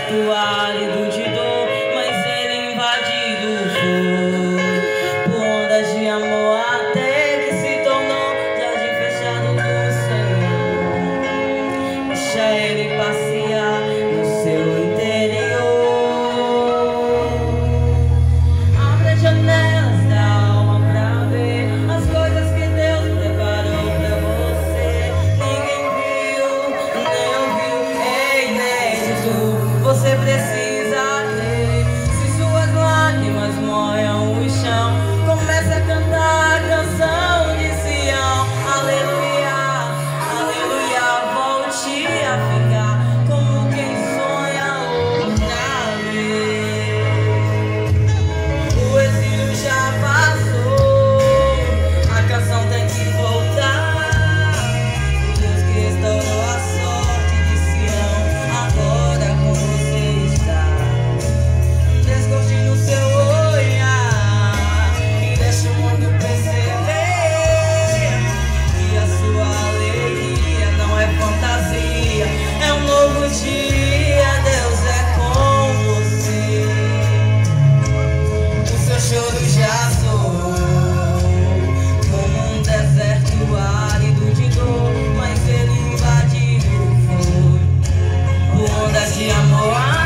deserto árido de dor, mas ele invadido foi por ondas de amor, até que se tornou jardim fechado do Senhor. Deixa ele passear no seu interior. Abre as janelas da alma pra ver as coisas que Deus preparou pra você. Ninguém viu, nem ouviu, é inédito. Você precisa crer. Se suas lágrimas molham o chão, comece a cantar a canção de Sião. Aleluia, aleluia, volte a ficar como quem sonha outra vez. O exílio já passou, a canção tem que voltar. O Deus que restaurou a sorte de Sião, agora com você está. Desgoste no seu olhar e deixa o mundo perceber que a sua alegria não é fantasia, é um novo dia, Deus é com você. O seu choro já soou como um deserto árido de dor, mas ele invadiu foi por ondas de amor.